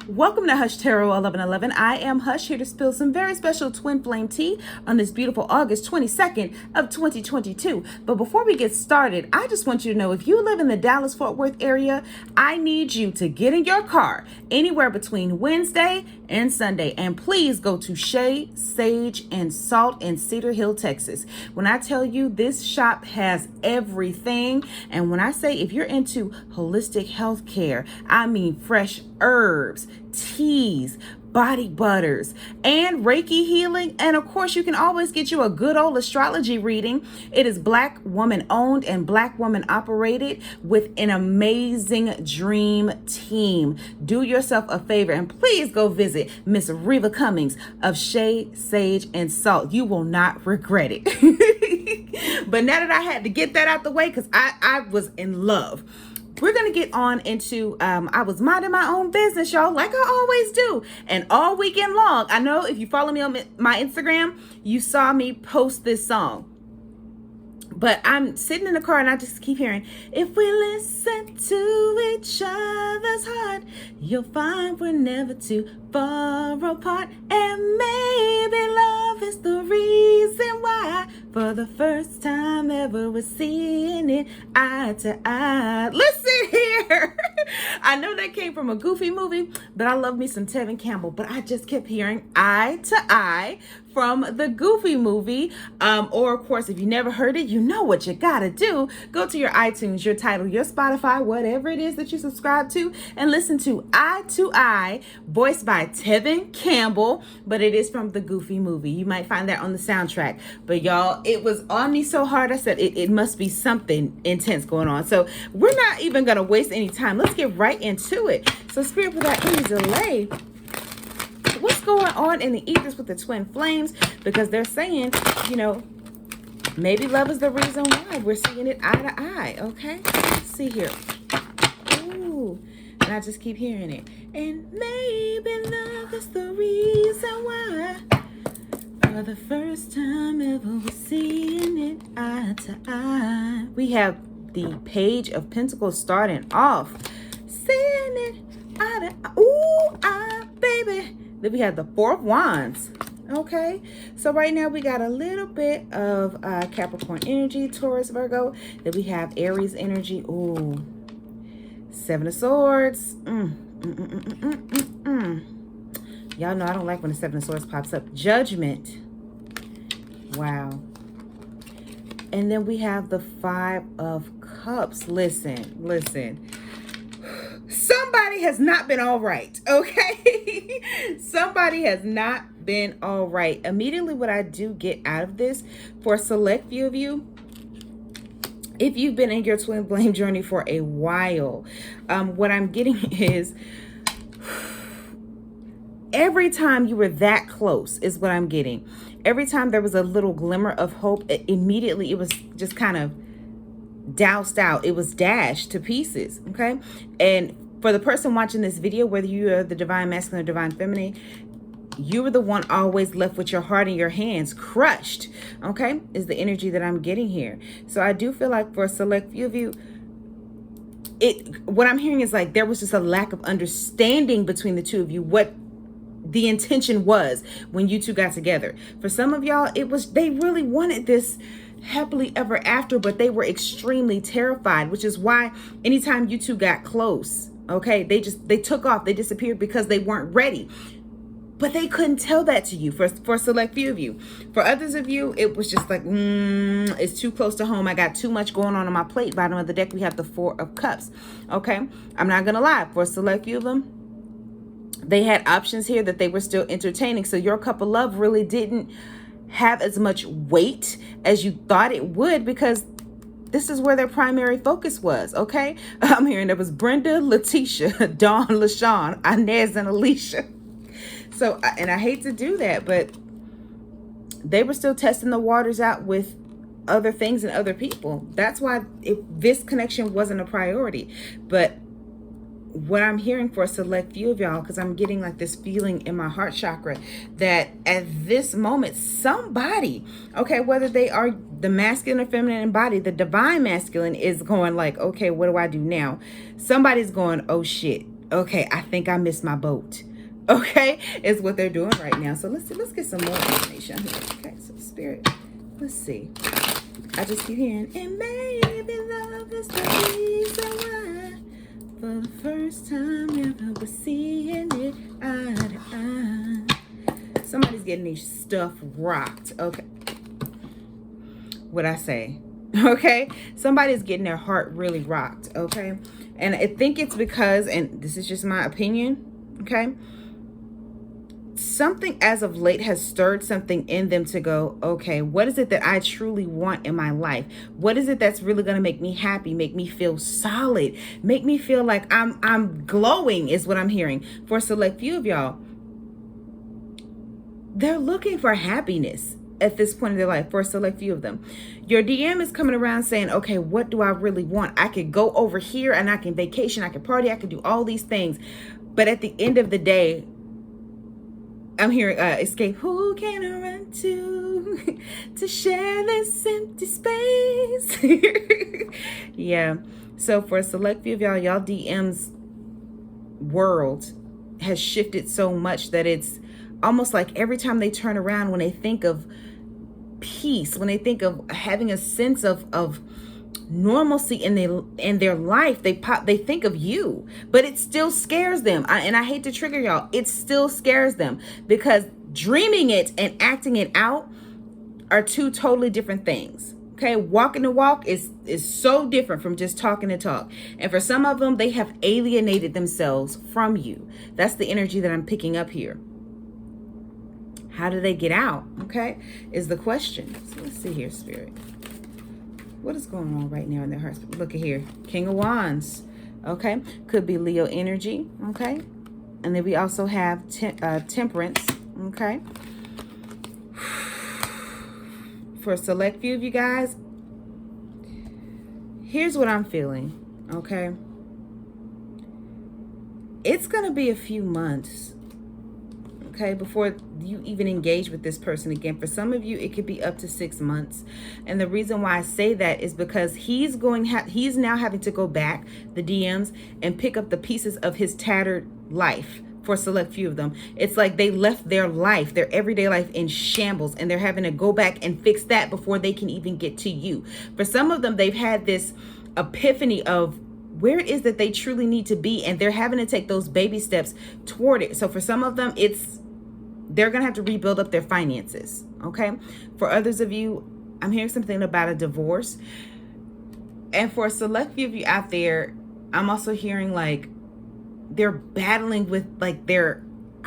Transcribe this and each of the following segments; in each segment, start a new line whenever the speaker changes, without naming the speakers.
Welcome to Hush Tarot 1111. I am Hush, here to spill some very special twin flame tea on this beautiful August 22nd of 2022. But before we get started, I just want you to know, if you live in the Dallas-Fort Worth area, I need you to get in your car anywhere between Wednesday and Sunday, and please go to Shea, Sage, and Salt in Cedar Hill, Texas. When I tell you, this shop has everything, and when I say if you're into holistic health care, I mean fresh herbs, teas, body butters, and Reiki healing. And of course, you can always get you a good old astrology reading. It is Black woman owned and Black woman operated with an amazing dream team. Do yourself a favor and please go visit Miss Reva Cummings of Shea, Sage, and Salt. You will not regret it. But now that I had to get that out the way, because I was in love, we're going to get on into, I was minding my own business, y'all, like I always do. And all weekend long, I know if you follow me on my Instagram, you saw me post this song. But I'm sitting in the car and I just keep hearing, if we listen to each other's heart, you'll find we're never too far apart. And maybe love is the reason why, for the first time ever, we're seeing it eye to eye. Listen here. I know that came from a Goofy movie, but I love me some Tevin Campbell. But I just kept hearing eye to eye from the Goofy movie. Or of course, if you never heard it, you know what you gotta do. Go to your iTunes, your Tidal, your Spotify, whatever it is that you subscribe to, and listen to Eye to Eye, voiced by Tevin Campbell, but it is from the Goofy movie. You might find that on the soundtrack. But y'all, it was on me so hard, I said it must be something intense going on. So we're not even gonna waste any time. Let's get right into it. So Spirit, without any delay, what's going on in the ethers with the twin flames? Because they're saying, you know, maybe love is the reason why we're seeing it eye to eye. Okay, let's see here. Ooh, and I just keep hearing it. And maybe love is the reason why, for the first time ever, we're seeing it eye to eye. We have the Page of Pentacles starting off, seeing it eye to eye. Ooh, baby. Then we have the Four of Wands. Okay, so right now we got a little bit of Capricorn energy, Taurus, Virgo. Then we have Aries energy. Ooh, Seven of Swords. Y'all know I don't like when the Seven of Swords pops up. Judgment. Wow. And then we have the Five of Cups. Listen. Somebody has not been all right, okay? Somebody has not been all right. Immediately what I do get out of this, for a select few of you, if you've been in your twin flame journey for a while, what I'm getting is, every time you were that close is what I'm getting. Every time there was a little glimmer of hope, immediately it was just kind of doused out. It was dashed to pieces, okay? And for the person watching this video, whether you are the divine masculine or divine feminine, you were the one always left with your heart in your hands, crushed, okay, is the energy that I'm getting here. So I do feel like for a select few of you, what I'm hearing is like there was just a lack of understanding between the two of you, what the intention was when you two got together. For some of y'all, it was, they really wanted this happily ever after, but they were extremely terrified, which is why anytime you two got close, okay, they took off, they disappeared because they weren't ready. But they couldn't tell that to you for a select few of you. For others of you, it was just like, it's too close to home. I got too much going on my plate. Bottom of the deck, we have the Four of Cups. Okay, I'm not gonna lie, for a select few of them, they had options here that they were still entertaining. So your cup of love really didn't have as much weight as you thought it would, because this is where their primary focus was. Okay, I'm hearing there was Brenda, Letitia, Dawn, LaShawn, Inez, and Alicia. So, and I hate to do that, but they were still testing the waters out with other things and other people. That's why this connection wasn't a priority. But what I'm hearing for a select few of y'all, because I'm getting like this feeling in my heart chakra that at this moment, somebody, okay, whether they are the masculine or feminine embodied, the divine masculine is going like, okay, what do I do now? Somebody's going, oh shit, Okay, I think I missed my boat. Okay, is what they're doing right now. So let's see, let's get some more information here. Okay, so spirit, let's see. I just keep hearing, and maybe love is the reason why for the first time ever we're seeing it eye to eye. Somebody's getting their stuff rocked. Okay, what I say? Okay, somebody's getting their heart really rocked. Okay, and I think it's because, and this is just my opinion, okay, something as of late has stirred something in them to go, okay, what is it that I truly want in my life? What is it that's really going to make me happy, make me feel solid, make me feel like I'm glowing, is what I'm hearing. For a select few of y'all, they're looking for happiness at this point in their life. For a select few of them, your DM is coming around saying, okay, what do I really want? I could go over here and I can vacation, I can party, I can do all these things, but at the end of the day, I'm hearing escape. Who can I run to share this empty space? Yeah. So for a select few of y'all DM's world has shifted so much that it's almost like every time they turn around, when they think of peace, when they think of having a sense of normalcy in their life, they think of you, but it still scares them. And I hate to trigger y'all, it still scares them, because dreaming it and acting it out are two totally different things. Okay, walking the walk is so different from just talking the talk. And for some of them, they have alienated themselves from you. That's the energy that I'm picking up here. How do they get out? Okay, is the question. So let's see here, Spirit. What is going on right now in their hearts? Look at here. King of Wands. Okay. Could be Leo energy. Okay. And then we also have Temperance. Okay. For a select few of you guys, here's what I'm feeling. Okay. It's going to be a few months, okay, before you even engage with this person again. For some of you, it could be up to 6 months. And the reason why I say that is because he's now having to go back, the DMs, and pick up the pieces of his tattered life. For a select few of them, it's like they left their life, their everyday life, in shambles, and they're having to go back and fix that before they can even get to you. For some of them, they've had this epiphany of where it is that they truly need to be, and they're having to take those baby steps toward it. So for some of them, they're going to have to rebuild up their finances. Okay. For others of you, I'm hearing something about a divorce. And for a select few of you out there, I'm also hearing like they're battling with like their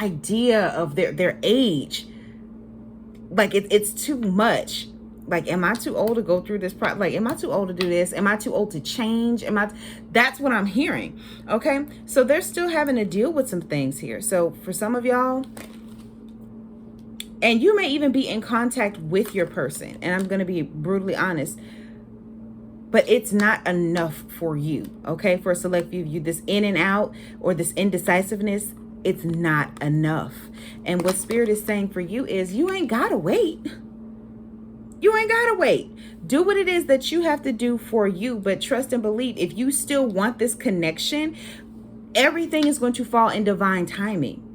idea of their age. Like it's too much. Like, am I too old to go through this? Like, am I too old to do this? Am I too old to change? That's what I'm hearing. Okay. So they're still having to deal with some things here. So for some of y'all, and you may even be in contact with your person, and I'm going to be brutally honest, but it's not enough for you. Okay. For a select few of you, this in and out or this indecisiveness, it's not enough. And what Spirit is saying for you is you ain't got to wait. You ain't got to wait. Do what it is that you have to do for you, but trust and believe, if you still want this connection, everything is going to fall in divine timing.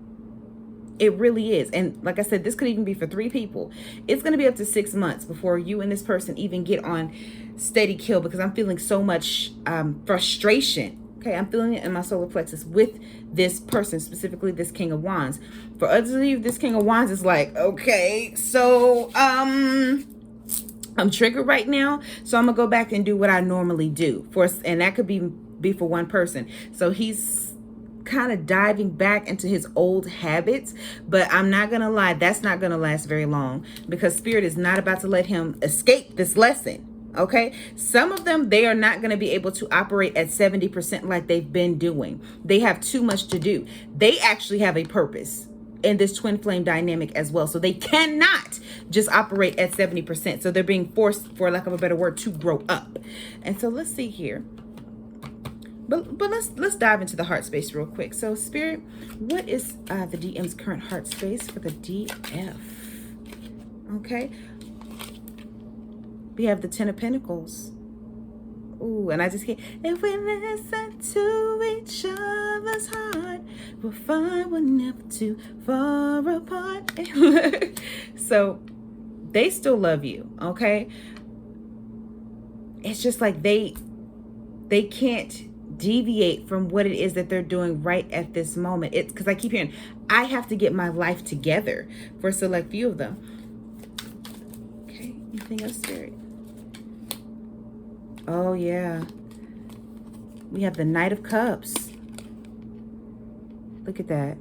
It really is. And like I said, this could even be for 3 people. It's going to be up to 6 months before you and this person even get on steady kill, because I'm feeling so much frustration. Okay, I'm feeling it in my solar plexus with this person, specifically this King of Wands. For others of you, this King of Wands is like, okay, so I'm triggered right now, so I'm gonna go back and do what I normally do. And that could be for one person. So he's kind of diving back into his old habits, but I'm not gonna lie, that's not gonna last very long, because Spirit is not about to let him escape this lesson. Okay, some of them, they are not going to be able to operate at 70% like they've been doing. They have too much to do. They actually have a purpose in this twin flame dynamic as well, so they cannot just operate at 70%. So they're being forced, for lack of a better word, to grow up. And so let's see here. But let's dive into the heart space real quick. So Spirit, what is the DM's current heart space for the DF? Okay. We have the 10 of Pentacles. Ooh, and I just can't. If we listen to each other's heart, we'll find we're never too far apart. So they still love you, okay? It's just like they can't deviate from what it is that they're doing right at this moment. It's because I keep hearing, I have to get my life together for a select few of them. Okay, anything else, Spirit? Oh, yeah. We have the Knight of Cups. Look at that.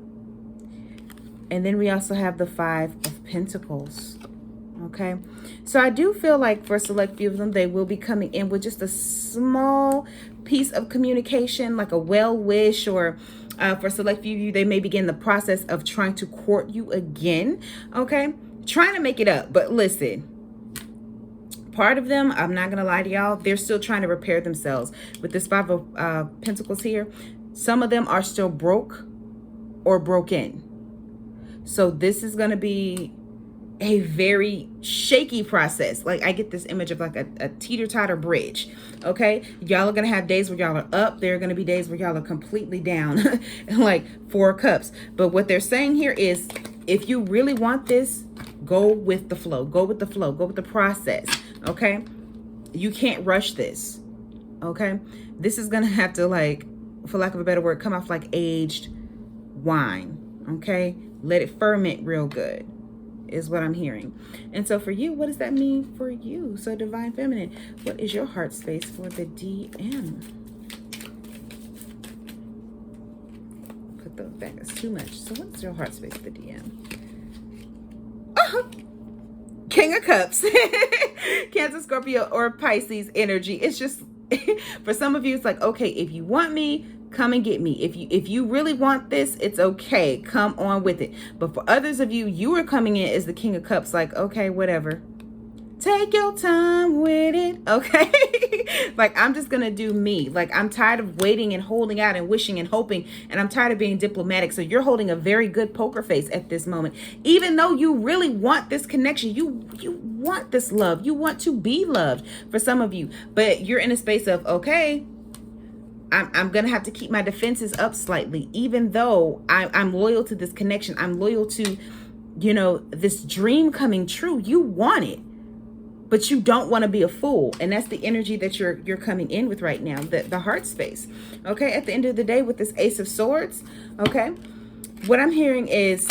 And then we also have the Five of Pentacles. Okay. So I do feel like for a select few of them, they will be coming in with just a small piece of communication, like a well wish, or for a select few of you, they may begin the process of trying to court you again. Okay. Trying to make it up. But listen, part of them, I'm not going to lie to y'all, they're still trying to repair themselves. With this Five of Pentacles here, some of them are still broke or broken. So this is going to be a very shaky process. Like I get this image of like a teeter-totter bridge. Okay. Y'all are going to have days where y'all are up. There are going to be days where y'all are completely down. Like 4 cups. But what they're saying here is, if you really want this, go with the flow. Go with the flow. Go with the process. Okay. You can't rush this. Okay. This is going to have to, like, for lack of a better word, come off like aged wine. Okay. Let it ferment real good is what I'm hearing. And so for you, what does that mean for you? So Divine Feminine, what is your heart space for the DM? Put those back, it's too much. So what's your heart space for the DM? King of Cups. Cancer, Scorpio, or Pisces energy. It's just, for some of you, it's like, okay, if you want me, come and get me. If you really want this, it's okay. Come on with it. But for others of you, you are coming in as the King of Cups, like, okay, whatever. Take your time with it, okay? Like, I'm just gonna do me. Like, I'm tired of waiting and holding out and wishing and hoping, and I'm tired of being diplomatic. So you're holding a very good poker face at this moment. Even though you really want this connection, you want this love. You want to be loved, for some of you. But you're in a space of, okay, I'm going to have to keep my defenses up slightly, even though I'm loyal to this connection. I'm loyal to, you know, this dream coming true. You want it, but you don't want to be a fool. And that's the energy that you're coming in with right now, the heart space. Okay. At the end of the day, with this Ace of Swords, okay, what I'm hearing is,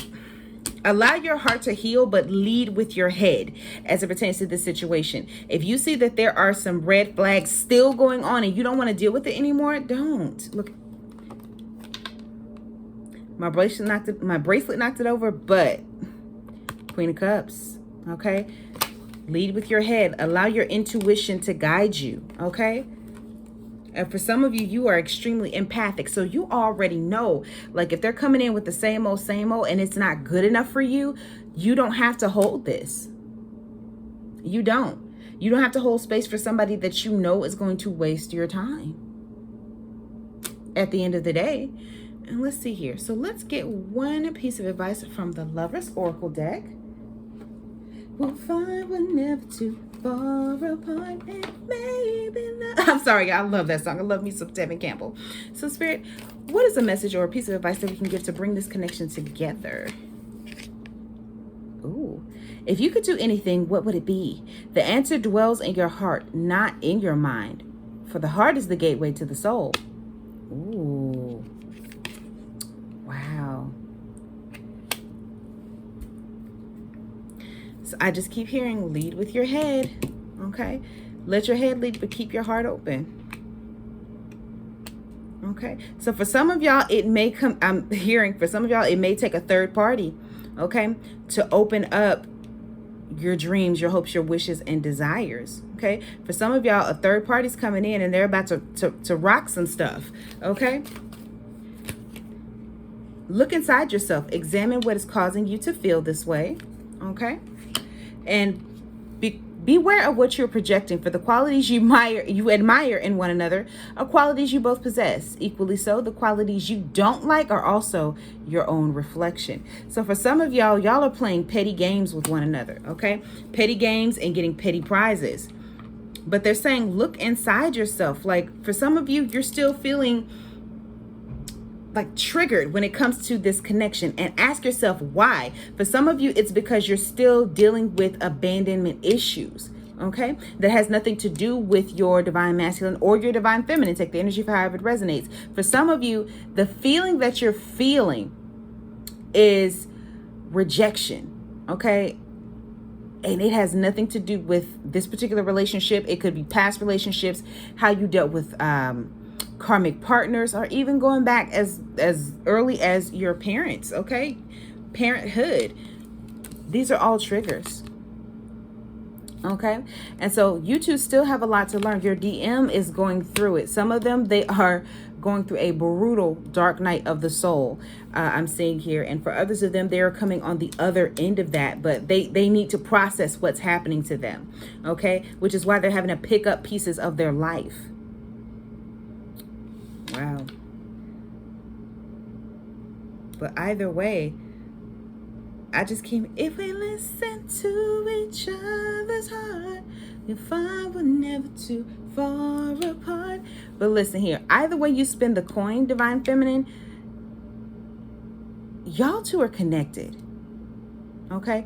allow your heart to heal, but lead with your head as it pertains to this situation. If you see that there are some red flags still going on and you don't want to deal with it anymore, don't. Look, my bracelet knocked it over, but Queen of Cups, okay? Lead with your head. Allow your intuition to guide you, okay? And for some of you, you are extremely empathic. So you already know, like, if they're coming in with the same old, and it's not good enough for you, you don't have to hold this. You don't. You don't have to hold space for somebody that you know is going to waste your time at the end of the day. And let's see here. So let's get one piece of advice from the Lover's Oracle deck. We'll find we're never too far apart, and maybe not. I'm sorry, I love that song. I love me some Tevin Campbell. So Spirit, what is a message or a piece of advice that we can give to bring this connection together? Ooh, if you could do anything, what would it be? The answer dwells in your heart, not in your mind. For the heart is the gateway to the soul. Ooh, wow. So I just keep hearing, lead with your head, okay? Let your head lead, but keep your heart open, okay? So for some of y'all, it may come, I'm hearing, for some of y'all, it may take a third party, okay, to open up your dreams, your hopes, your wishes, and desires, okay? For some of y'all, a third party's coming in and they're about to rock some stuff, okay? Look inside yourself. Examine what is causing you to feel this way, okay? And beware of what you're projecting, for the qualities you admire in one another are qualities you both possess. Equally so, the qualities you don't like are also your own reflection. So for some of y'all are playing petty games with one another, okay? Petty games and getting petty prizes. But they're saying, look inside yourself. Like for some of you, you're still feeling like triggered when it comes to this connection, and ask yourself why. For some of you, it's because you're still dealing with abandonment issues. Okay, that has nothing to do with your divine masculine or your divine feminine. Take the energy for however it resonates. For some of you, the feeling that you're feeling is rejection. Okay, and it has nothing to do with this particular relationship. It could be past relationships, how you dealt with karmic partners, or even going back as early as your parents. Okay, parenthood. These are all triggers. Okay, and so you two still have a lot to learn. Your DM is going through it. Some of them, they are going through a brutal dark night of the soul, I'm seeing here. And for others of them, they are coming on the other end of that, but they need to process what's happening to them. Okay, which is why they're having to pick up pieces of their life. Wow. But either way, I just keep, if we listen to each other's heart, you'll find we're never too far apart. But listen here, either way you spin the coin, divine feminine, y'all two are connected. Okay,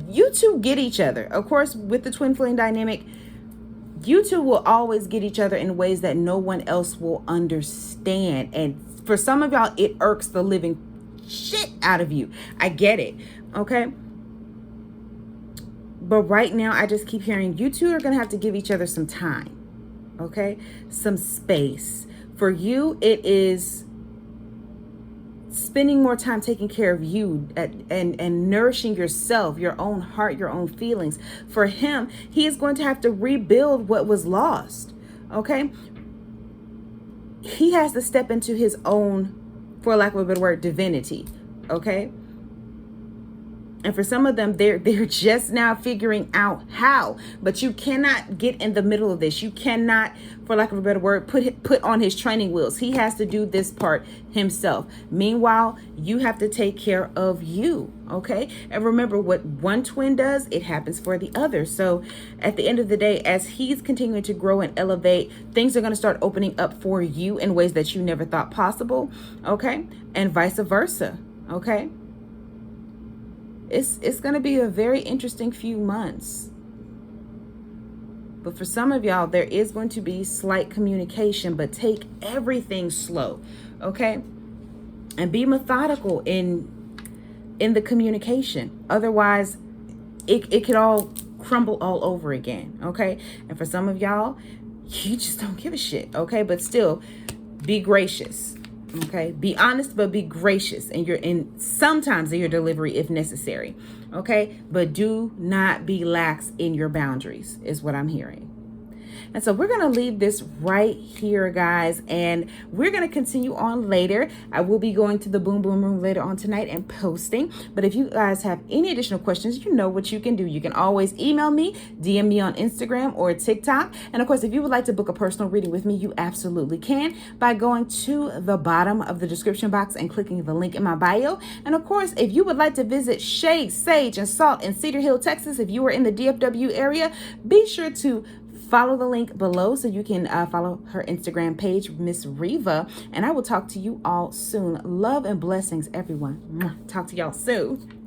you two get each other. Of course, with the twin flame dynamic, you two will always get each other in ways that no one else will understand. And for some of y'all, it irks the living shit out of you. I get it. Okay. But right now, I just keep hearing you two are going to have to give each other some time. Okay. Some space. For you, it is spending more time taking care of you and nourishing yourself, your own heart, your own feelings. For him, he is going to have to rebuild what was lost. Okay. He has to step into his own, for lack of a better word, divinity. Okay. And for some of them, they're just now figuring out how. But you cannot get in the middle of this. You cannot, for lack of a better word, put on his training wheels. He has to do this part himself. Meanwhile, you have to take care of you. Okay. And remember, what one twin does, it happens for the other. So at the end of the day, as he's continuing to grow and elevate, things are going to start opening up for you in ways that you never thought possible. Okay. And vice versa. Okay. It's going to be a very interesting few months. But for some of y'all, there is going to be slight communication, but take everything slow. Okay. And be methodical in the communication. Otherwise, it could all crumble all over again. Okay. And for some of y'all, you just don't give a shit. Okay. But still, be gracious. Okay. Be honest, but be gracious. And sometimes in your delivery if necessary. Okay. But do not be lax in your boundaries is what I'm hearing. And so we're going to leave this right here, guys, and we're going to continue on later. I will be going to the Boom Boom Room later on tonight and posting. But if you guys have any additional questions, you know what you can do. You can always email me, DM me on Instagram or TikTok. And of course, if you would like to book a personal reading with me, you absolutely can by going to the bottom of the description box and clicking the link in my bio. And of course, if you would like to visit Shea, Sage, and Salt in Cedar Hill, Texas, if you are in the DFW area, be sure to follow the link below so you can follow her Instagram page, Miss Riva. And I will talk to you all soon. Love and blessings, everyone. Talk to y'all soon.